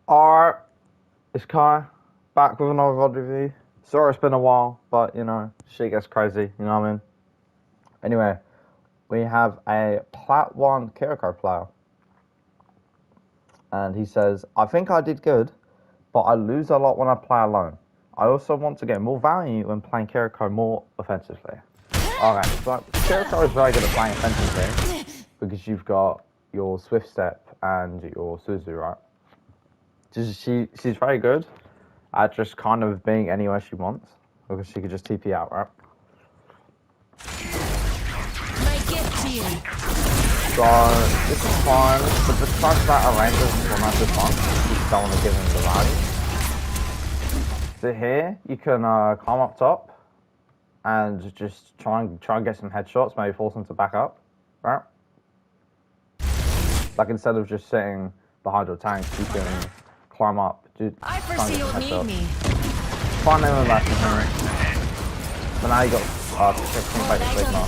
Alright, it's Kai, back with another VOD review. Sorry it's been a while, but you know, shit gets crazy, you know what I mean? Anyway, we have a Plat 1 Kiriko player. And he says, I think I did good, but I lose a lot when I play alone. I also want to get more value when playing Kiriko more offensively. Alright, so Kiriko is very good at playing offensively, because you've got your Swift Step and your Suzu, right? She's very good at just kind of being anywhere she wants, because she could just TP out, right? So this is fine, but the fact that a ranger will not this fun, you just don't want to give him the value. So here you can climb up top and just try and get some headshots, maybe force them to back up, right? Like instead of just sitting behind your tank, you can climb up. I foresee you'll need me. Find them in back in here. So now you got 16 basic now.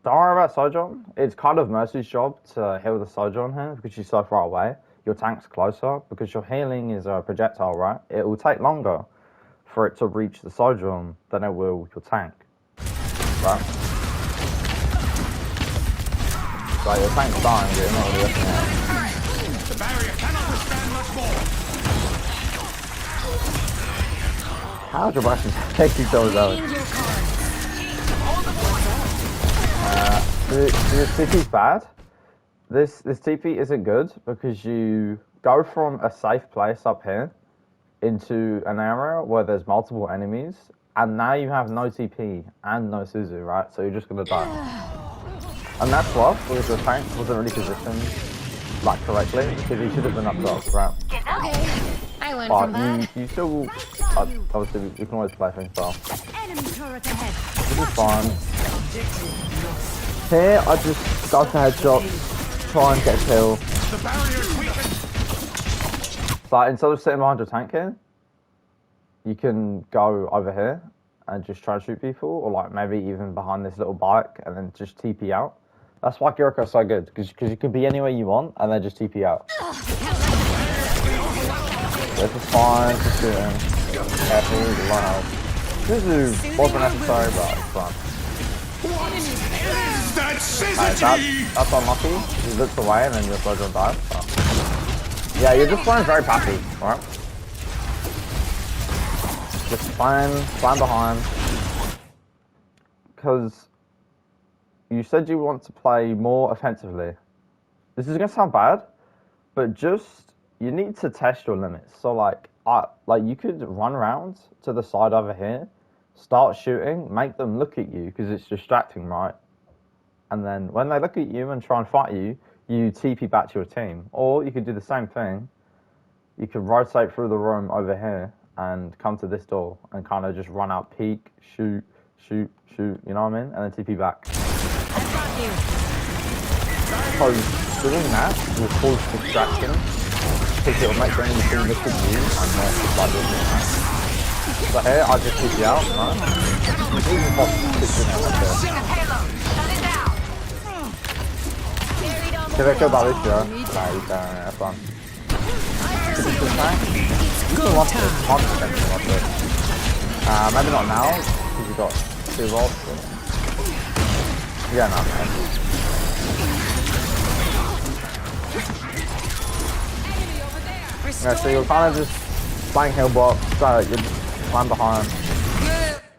Don't worry about Sojourn. It's kind of Mercy's job to heal the Sojourn here because she's so far away. Your tank's closer because your healing is a projectile, right? It will take longer for it to reach the Sojourn than it will your tank, right? So your tank's dying, but you're not really looking at it. The barrier cannot withstand much more. How do Russians take each other out? This TP's bad. This TP isn't good because you go from a safe place up here into an area where there's multiple enemies, and now you have no TP and no Suzu, right? So you're just gonna die. And that's rough because your tank wasn't really positioned like correctly, because he should have been up top, right? Okay, I learned but from that. you still, obviously, we can always play things well. Enemy turret ahead. This is fine. Here, I just go for headshots, try and get a kill. The barrier is weakened. So instead of sitting behind your tank here, you can go over here and just try to shoot people, or like maybe even behind this little bike and then just TP out. That's why Kiriko's so good, because you can be anywhere you want and then just TP out. This is fine, just shooting. Careful, low health. Suzu wasn't necessary, but it's fun. That's unlucky. He looks away and then your Sojourn dies. So. Yeah, you're just playing very passive, right? Just playing behind. Because you said you want to play more offensively. This is gonna sound bad, but just you need to test your limits. So like you could run around to the side over here, start shooting, make them look at you because it's distracting, right? And then when they look at you and try and fight you, you TP back to your team. Or you could do the same thing. You could rotate through the room over here and come to this door and kind of just run out, peek, shoot, you know what I mean? And then TP back. So doing that will cause distraction because it will make your enemy team look at you and not like doing that. So here I just TP out, right? Even pop Kiriko about this, yeah? Nah, you can't, that's fun. You can watch it, 100% watch it. Maybe not now, because you got 2 volts. But... yeah, no, man. Yeah, so you're kind of just playing heal box, so you're just playing behind.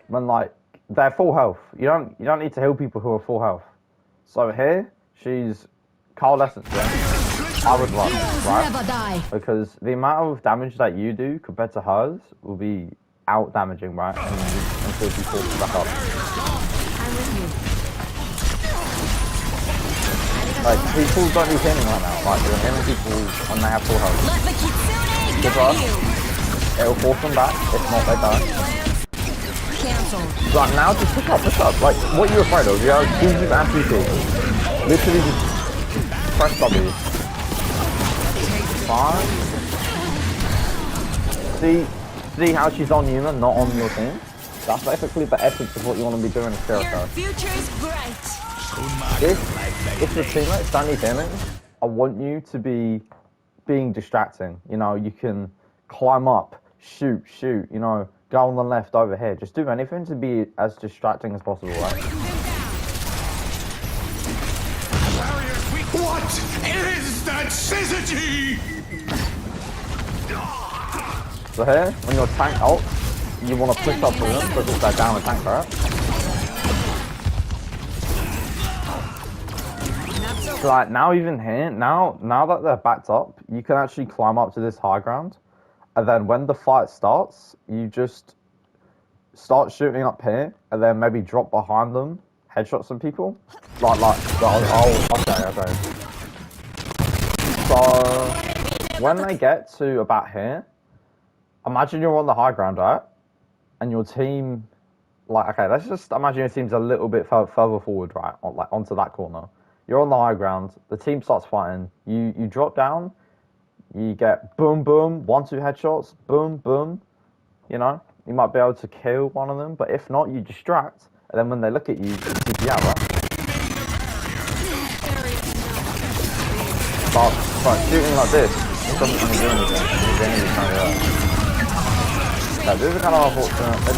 When like, they're full health. You don't need to heal people who are full health. So here, she's Cold Essence, yeah? I would run, right? Because the amount of damage that you do compared to hers will be out damaging, right? Until she falls back up. Like, people don't need healing right now. Like, you're healing people when they have full health. Good for us. It'll force them back. If not, they die. Right, now just pick up. Like, what are you afraid of? You have Suzu and TP. Literally just press W. Fine. See how she's on you and not on your team? That's basically the essence of what you want to be doing in Kiriko. Your future is bright. If your teammates don't need healing, I want you to be being distracting. You know, you can climb up, shoot, you know, go on the left over here. Just do anything to be as distracting as possible, right? What is that syzygy? So here, when your tank ults, you want to push up with them because they're down the tank, right? So like now even here, now that they're backed up, you can actually climb up to this high ground. And then when the fight starts, you just start shooting up here and then maybe drop behind them, headshot some people. Okay. So when they get to about here, imagine you're on the high ground, right? And your team, like, okay, let's just imagine your team's a little bit further forward, right? Onto that corner. You're on the high ground, the team starts fighting, you drop down, you get boom, boom, 1-2 headshots, boom, boom, you know? You might be able to kill one of them, but if not, you distract, and then when they look at you, you keep you out, right? But shooting like this doesn't really do anything. The enemy's trying to hurt. Yeah, this is kind of unfortunate. They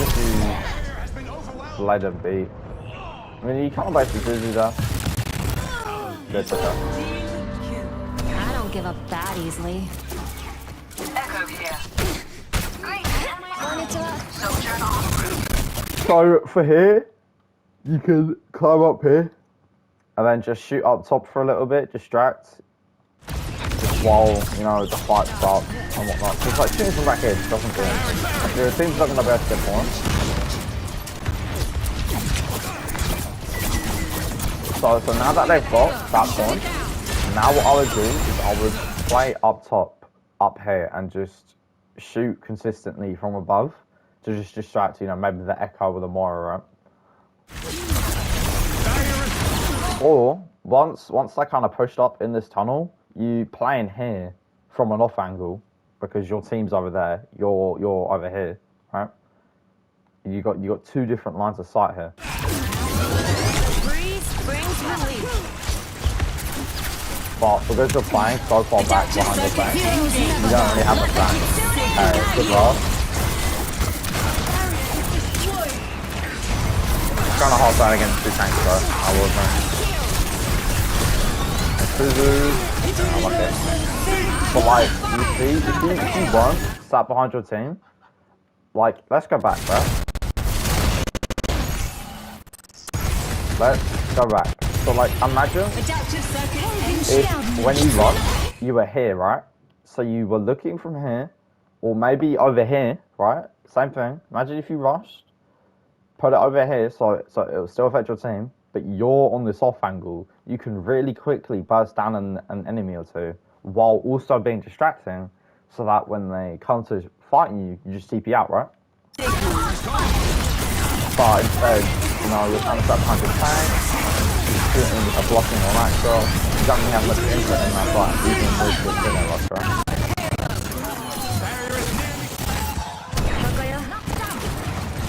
just let them beat. I mean, you can't basically do that. That's okay. I don't give up that easily. Echo here. Great. So for here, you can climb up here and then just shoot up top for a little bit, distract, just while, you know, the fight starts and whatnot. Just like shooting from back here just doesn't do anything. Your team's not going to be able to get more. So now that they've got that point, now what I would do is I would play up top, up here, and just shoot consistently from above to just distract, you know, maybe the Echo with a Moira, right? Or once they're kind of pushed up in this tunnel, you play in here from an off angle because your team's over there, you're over here, right? You got two different lines of sight here. But because you're playing so far back behind your tank, you don't really have a tank. Good luck. It's kind of hard playing against two tanks though, I will admit. Suzu, I like it. But like, you see, if you won, sat behind your team, like, let's go back, bro. Let's go back. So like, imagine if when you run, you were here, right? So you were looking from here, or maybe over here, right? Same thing. Imagine if you rushed, put it over here, so it will still affect your team, but you're on this off angle. You can really quickly burst down an enemy or two, while also being distracting, so that when they come to fighting you, you just TP out, right? But instead, you know, you're trying to start behind your tank, shooting a blocking or an extra. You don't really have much input in that fight, even with the spinner rush, right?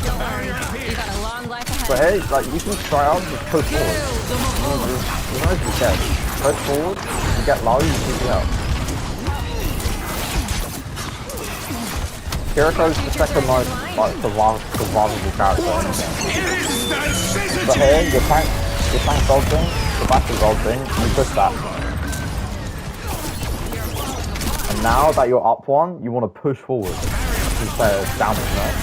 Don't worry, you got a long life ahead. But hey, like, you can try out just push forward. You know, if you can. Push forward, you get low, you TP out. Kiriko's the second most like survivable character in the game. But here, your tank gold thing, the battle gold thing, you push that. And now that you're up one, you want to push forward instead of downwards, right?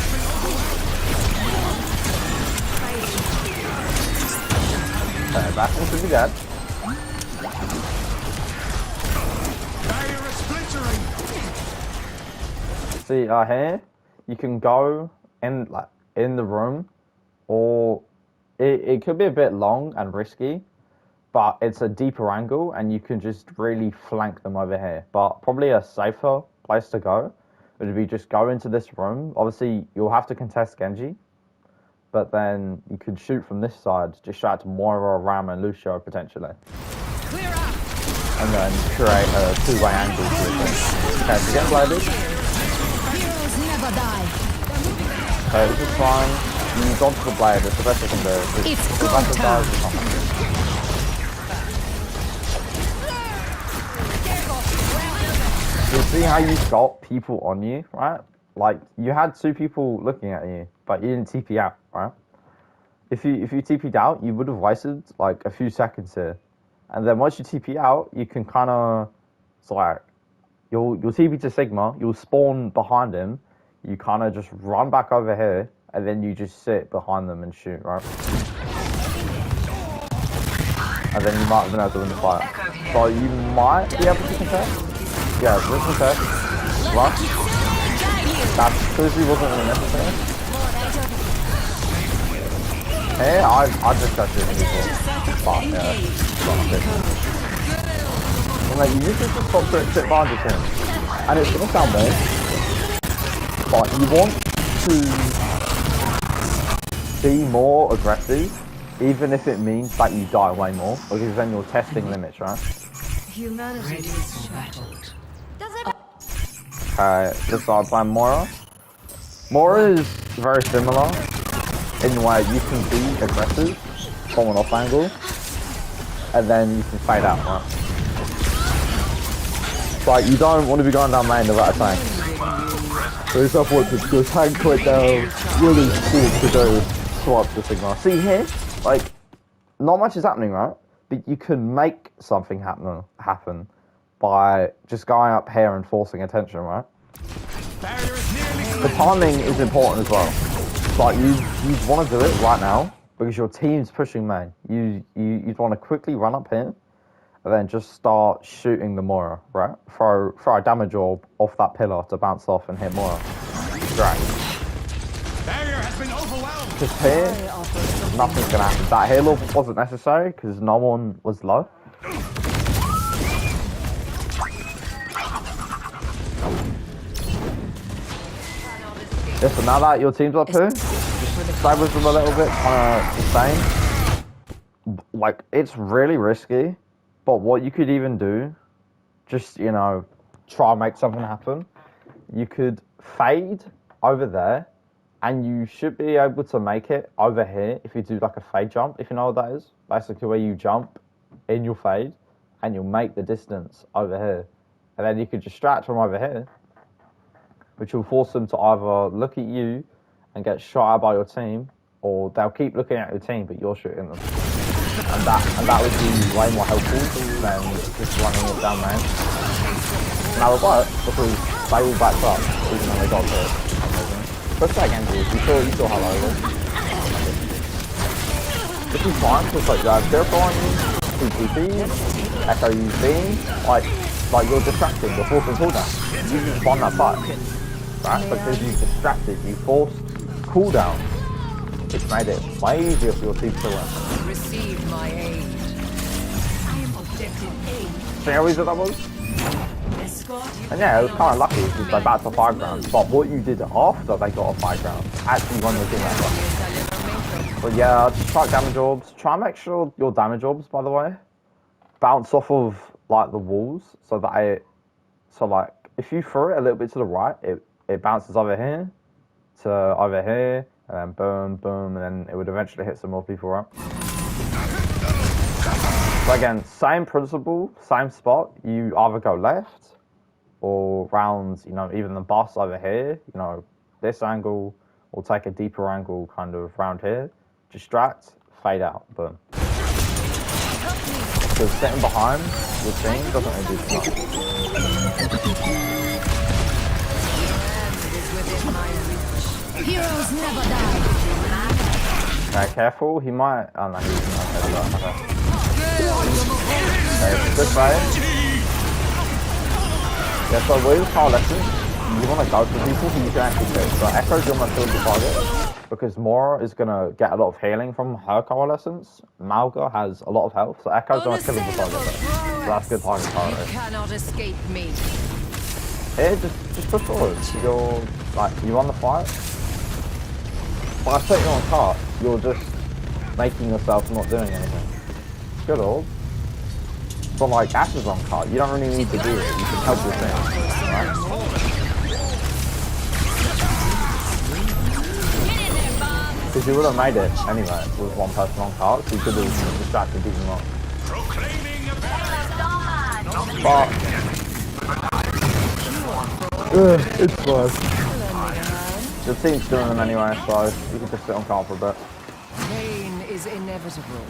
Okay, back into the dead. See, here, you can go in the room, or it could be a bit long and risky, but it's a deeper angle, and you can just really flank them over here. But probably a safer place to go would be just go into this room. Obviously, you'll have to contest Genji, but then you could shoot from this side, just shout to Moira, Ram, and Lucio potentially. Clear up. And then create a two-way angle to the thing. Okay, so get bladed. Okay, this is fine. You dodge the blade, it's the best I can do. It's the go best time. see how you got people on you, right? Like you had 2 people looking at you, but you didn't TP out, right? If you TP'd out, you would have wasted like a few seconds here, and then once you TP out, you can kind of, it's like you'll TP to Sigma, you'll spawn behind him, you kind of just run back over here, and then you just sit behind them and shoot, right? And then you might have been able to win the fight. So you might be able to contest. Yeah, this contest. Rush. That seriously wasn't really necessary. Hey, I just got shit people. But yeah, like, you just need to stop sit behind him. And it's gonna sound weird, but you want to be more aggressive, even if it means that you die way more, because then you're testing limits, right? Humanity is shattered. Okay, let's start playing Mora. Mora is very similar in the way you can be aggressive from an off angle, and then you can fade out, right? Like, you don't want to be going down main without a tank. For example, the tank right down, really cool to go swap the Sigma. See here, like, not much is happening, right? But you can make something happen by just going up here and forcing attention, right? The timing is important as well. Like, you want to do it right now because your team's pushing main. You'd want to quickly run up here and then just start shooting the Mora, right? Throw a damage orb off that pillar to bounce off and hit Mora. Great. Just here, nothing's gonna happen. That heal orb wasn't necessary because no one was low. Yeah, so now that your team's up here, just stay with them a little bit, kind of sustain. Like, it's really risky, but what you could even do, just, you know, try and make something happen. You could fade over there, and you should be able to make it over here if you do like a fade jump, if you know what that is. Basically where you jump in your fade, and you'll make the distance over here. And then you could distract from over here, which will force them to either look at you and get shot at by your team, or they'll keep looking at your team, but you're shooting them. And that would be way more helpful than just running it down main. Now it worked because they all backed up, even though they got hurt. Push that again, dude. You saw how low it was. This is fine, because like you have Kiriko on you, CTP, Echo UV, like you're distracted, you're forcing cooldown. You just won that fight. Right? Because you distracted, you forced cooldown. It's made it way easier for your team to win. Receive my aid. I am objective A. See how easy that was? And yeah, it was kind of lucky because they backed off 5 rounds. But what you did after they got off 5 rounds actually won the game over. But yeah, just try damage orbs. Try and make sure your damage orbs, by the way, bounce off of like the walls so that like if you throw it a little bit to the right, it bounces over here to over here, and then boom, boom, and then it would eventually hit some more people, right? So again, same principle, same spot. You either go left or round, you know, even the boss over here, you know, this angle, or take a deeper angle kind of round here. Distract, fade out, boom. Because sitting behind your team doesn't really do too much. Heroes never die. Okay, careful, he might. Oh no, he's not. Okay, good fight. Yeah, so with coalescence, you want to go for people who you can actually kill. So Echo's going to kill the target because Mora is going to get a lot of healing from her coalescence. Malga has a lot of health, so Echo's going to kill the target. So that's good target power. You cannot escape me. Here, just push forward. You're like, you won the fight. By putting on cart, you're just making yourself not doing anything. Good old. But like Ash is on cart, you don't really need to do it. You can help your team, right? Because you would have made it anyway with one person on cart, so you could have distracted even more. But It's fine. Your team's doing them anyway, so you can just sit on calm for a bit. Pain is inevitable.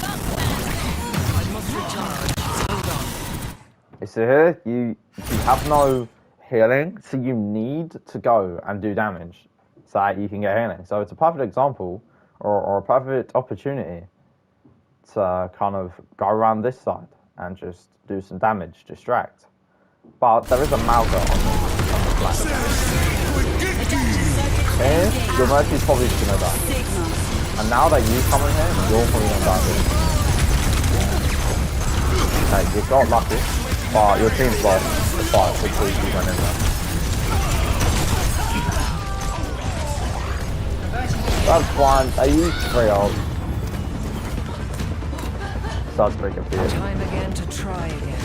I must recharge. Hold on. You see here, you have no healing, so you need to go and do damage so that you can get healing. So it's a perfect example or a perfect opportunity to kind of go around this side and just do some damage, distract. But there is a Malga on the flank. Here, your Mercy's probably just gonna die. And now that you come in here, you're probably gonna die here. Okay, you got lucky, but your team's lost the fight because you went in there. That's fine, they used 3 ult. Starts breaking for you. Time again to try again.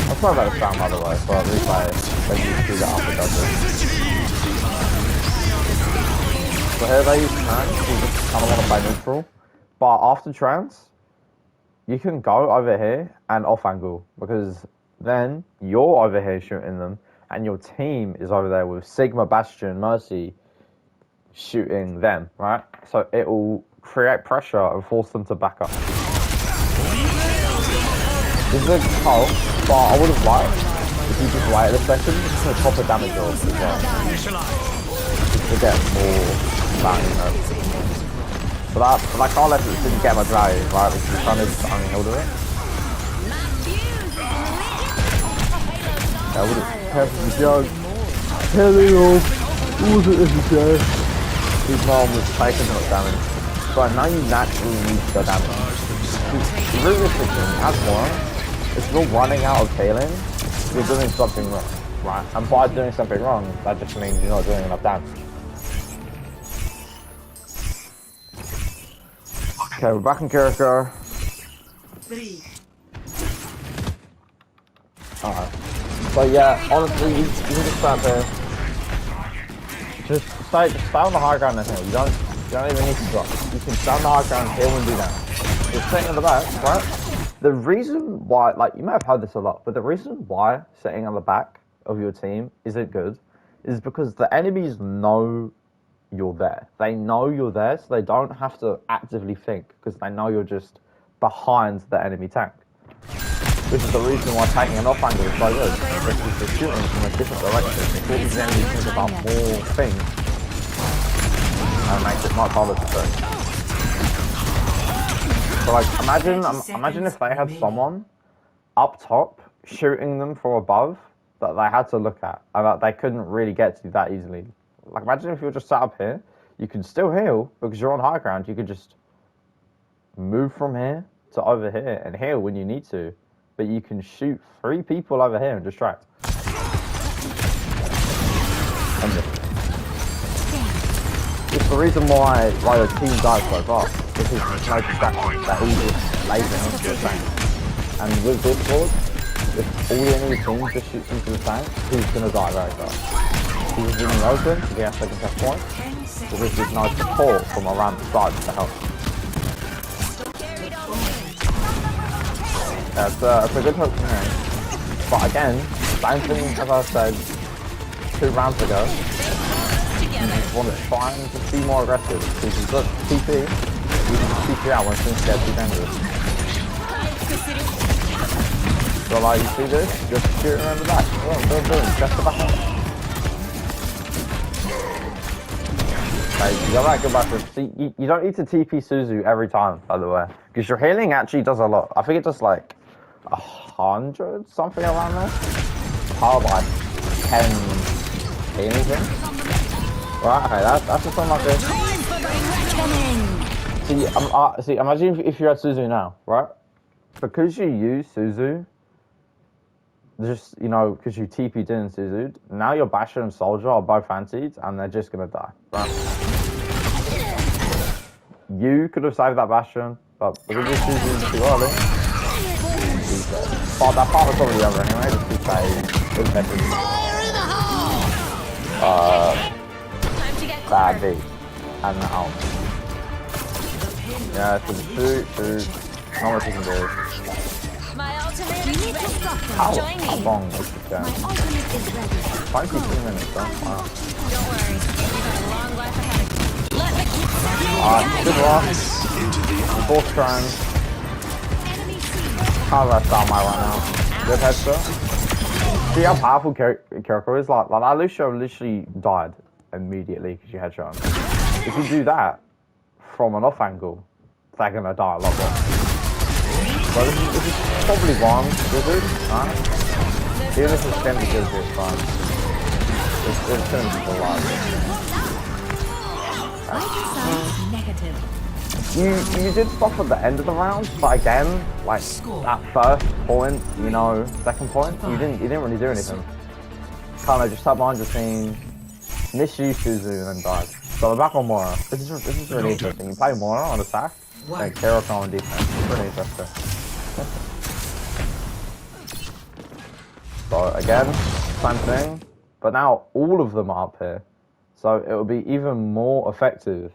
I'll try about a sound by the way, so at least they used to do that after does So here they use trans, you just kind of want to play neutral. But after trans, you can go over here and off angle, because then you're over here shooting them, and your team is over there with Sigma, Bastion, Mercy shooting them, right? So it will create pressure and force them to back up. This is a cult, but I would have liked if you just wait a second to proper damage roll as well. To get more value, you know. But I can't let it didn't get much value, right? Because you're trying to just only hold it. I would have careful the joke. Killing off. Wasn't necessary. His mom was taking much damage. But now you naturally need to go damage. Realistically, as one, if you're running out of healing, you're doing something wrong, right? And by doing something wrong, that just means you're not doing enough damage. Okay, we're back in Kiriko. Alright. So yeah, honestly, you can just stand there. Just stay on the high ground and heal. You don't even need to drop. You can stay on the high ground, heal and do damage. Just sitting at the back, right? The reason why, like, you may have heard this a lot, but the reason why sitting on the back of your team isn't good is because the enemies know you're there. They know you're there, so they don't have to actively think, because they know you're just behind the enemy tank. Which is the reason why taking an off angle is so good, because you're shooting from a different direction. It causes the enemy to think about more things, and it makes it much harder to do. So like, imagine if they had someone up top shooting them from above that they had to look at, and that they couldn't really get to that easily. Like, imagine if you were just sat up here, you can still heal because you're on high ground. You could just move from here to over here and heal when you need to, but you can shoot 3 people over here and distract. It's the reason why the team dies so fast. Because there's no distraction, they're all just lasing into the tank. And with this board, if all the enemy teams just shoots into the tank, he's gonna die very fast. He's running open, so he has second test point, because there's no support from around the side to help. Yeah, it's a good hook from him. But again, same thing as I said 2 rounds ago. You just want to try and just be more aggressive. Because you've got TP, you can just TP out when things get too dangerous. So like, you see this? Just shoot around the back. Boom, just the back up. Okay, you gotta go back to, see, you don't need to TP Suzu every time, by the way. Because your healing actually does a lot. I think it does like 100, something around there. Power by 10 healing things. Right, okay, that's just something like this. See, imagine if you had Suzu now, right? Because you use Suzu, just, you know, because you TP'd in Suzu, now your Bastion and Soldier are both antied, and they're just gonna die, right? You could have saved that Bastion, but because you Suzu too early, but that part was probably over anyway, just to say, it was better. Bad beat. And out. Yeah, so shoot. Not much you can do. My ultimate is ready. How Join me. long is this game? 22 minutes, though. Wow. Don't worry. You got a long life ahead of you. Let the Good luck. Fourth strand. Can't rest down my right now. Good headshot. See how powerful Kiriko is? Like that Lucio literally died immediately because you headshot him. If you do that from an off angle, they're gonna die a lot more. So this is probably wrong, Wizard. Right? Even if it's going to be good, it's fine. It's going to be a lot. Negative. You did stuff at the end of the round, but again, like that first point, you know, second point, you didn't really do anything. Kind of just sat behind the scene, misused Suzu and then died. So we're back on Mora. This is really interesting. You play Mora on attack, and Kiriko on defense. It's pretty interesting. So again, same thing, but now all of them are up here. So it will be even more effective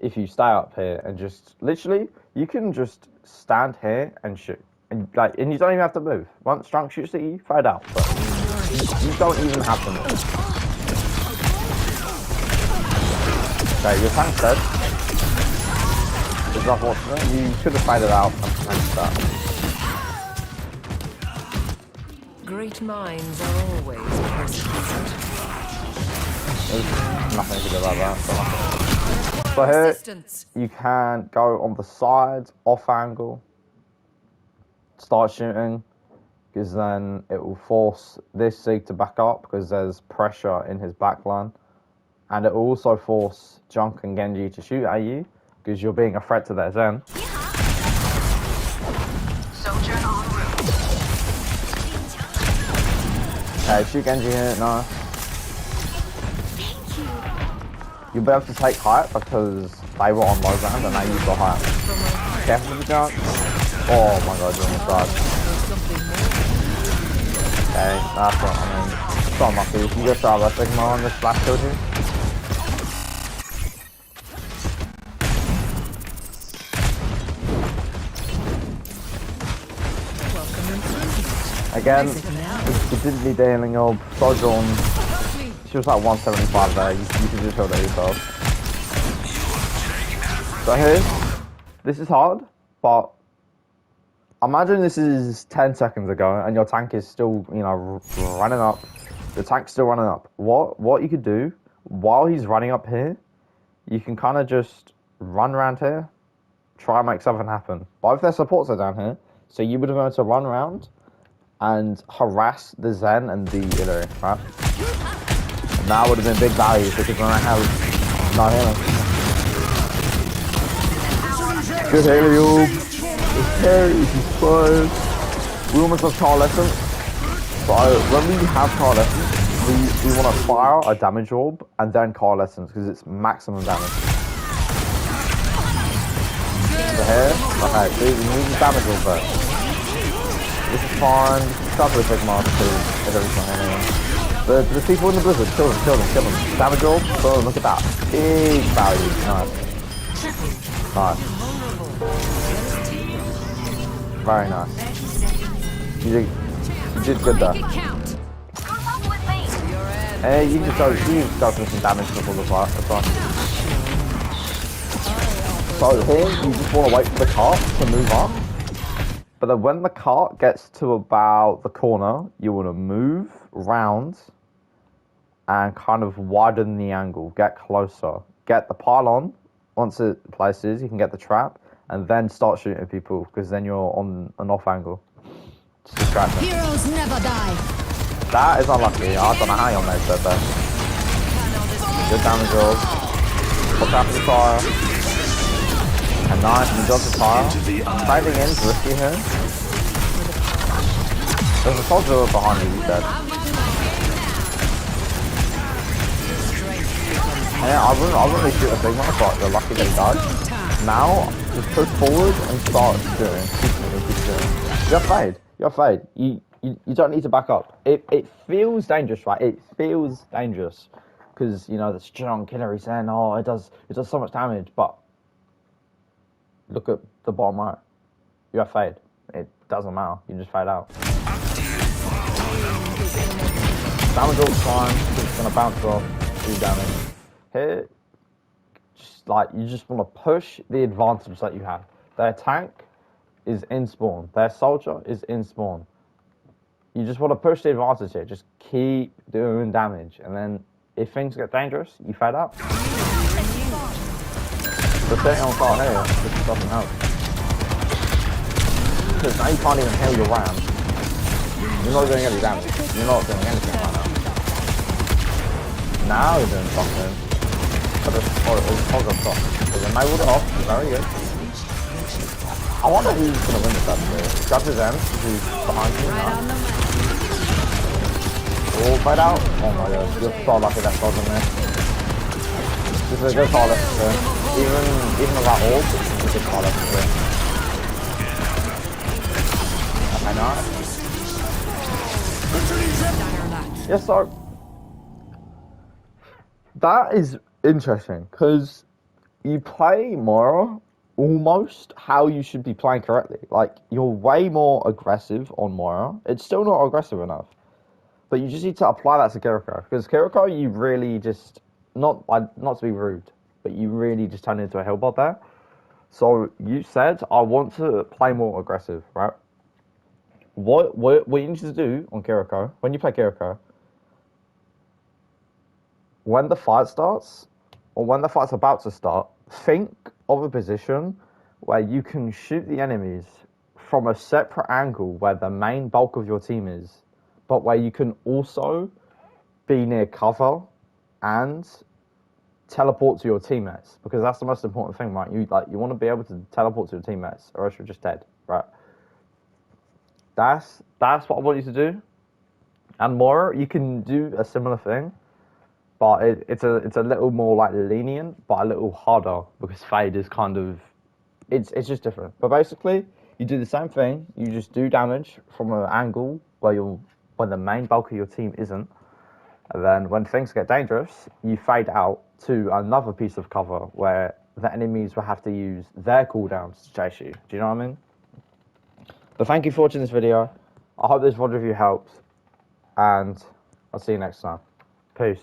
if you stay up here and just literally you can just stand here and shoot, and you don't even have to move. Once Strunk shoots at you, fade out. But you don't even have to move. Okay, your tank's dead. Is that fortunate? You should have faded out and tanked that. Great minds are always persecuted. There's nothing to do about that. So here, you can go on the sides, off angle, start shooting, because then it will force this Sig to back up, because there's pressure in his backline. And it will also force Junk and Genji to shoot at you, because you're being a threat to their Zen. Soldier en route. Okay, shoot Genji here, no. You'll be able to take height because they were on low ground and now you've got height. Careful with the jump. Oh my god, you're on the side. Okay, that's what I mean. It's not unlucky. If you go start that Sigma on this flash killed you. Again, it didn't need dealing of Sojourn. She was like 175 there, you can just hold it yourself. So here, this is hard, but imagine this is 10 seconds ago and your tank is still, you know, running up. The tank's still running up. What you could do, while he's running up here, you can kind of just run around here, try and make something happen. But if their supports are down here, so you would have been able to run around and harass the Zen and the Illyri, right? That would have been big value because when I have not him. Good helium. It's carry, he's fine. We almost have Coalescence. So when we have Coalescence, we want to fire a damage orb and then Coalescence because it's maximum damage. So here, okay, so we need the damage orb first. This is fine. Start with a big mark because it doesn't sound anyway. The people in the blizzard, kill them. Damage orb, boom, look at that. Big value, nice. Nice. Very nice. You did good there. Hey, you can go for some damage before the fight. So here, you just want to wait for the cart to move up. But then when the cart gets to about the corner, you want to move round and kind of widen the angle, get closer. Get the pylon, once it places, you can get the trap, and then start shooting people, because then you're on an off angle. Just distract them. Heroes never die. That is unlucky, I don't know how you'll make that there. Good damage roll. Look after the fire. And nice, and dodge the fire. Trading in, risky here. There's a soldier behind you, he's dead. Yeah, I wouldn't really shoot a big one, but you're lucky that he died. Now, just push forward and start shooting. Keep shooting. You're fade. You don't need to back up. It feels dangerous, right? It feels dangerous. Because, you know, the strong killer is saying, oh, it does so much damage, but look at the bottom right. you have fade. It doesn't matter. You just fade out. Damage all fine. It's gonna bounce off. Do damage. Here, just like you just want to push the advantage that you have. Their tank is in spawn. Their soldier is in spawn. You just want to push the advantage here. Just keep doing damage, and then if things get dangerous, you fade out. The setting on fire here just doesn't help. Because now you can't even heal your ram. You're not doing any damage. You're not doing anything right now. Now you're doing something. But it's horrible stuff. Because they nailed it off. Very good. I wonder who's going to win this actually. Grab his end, who's behind you now. All fade out. Oh my god, you're so lucky that dodge in there. This is a good pilot. Even without ult, it's a good pilot. Okay, nice. Yes, sir. That is interesting because you play Moira almost how you should be playing correctly. Like, you're way more aggressive on Moira. It's still not aggressive enough. But you just need to apply that to Kiriko. Because Kiriko, you really just, not to be rude, but you really just turn into a hellbot there. So you said, I want to play more aggressive, right? What you need to do on Kiriko, when you play Kiriko, when the fight starts, or when the fight's about to start, think of a position where you can shoot the enemies from a separate angle where the main bulk of your team is, but where you can also be near cover and teleport to your teammates, because that's the most important thing, right? You want to be able to teleport to your teammates, or else you're just dead, right? That's what I want you to do. And more, you can do a similar thing, but it's a little more like lenient, but a little harder, because fade is kind of it's just different. But basically, you do the same thing. You just do damage from an angle where the main bulk of your team isn't, and then when things get dangerous, you fade out to another piece of cover where the enemies will have to use their cooldowns to chase you. Do you know what I mean? But thank you for watching this video. I hope this VOD review helps, and I'll see you next time. Peace.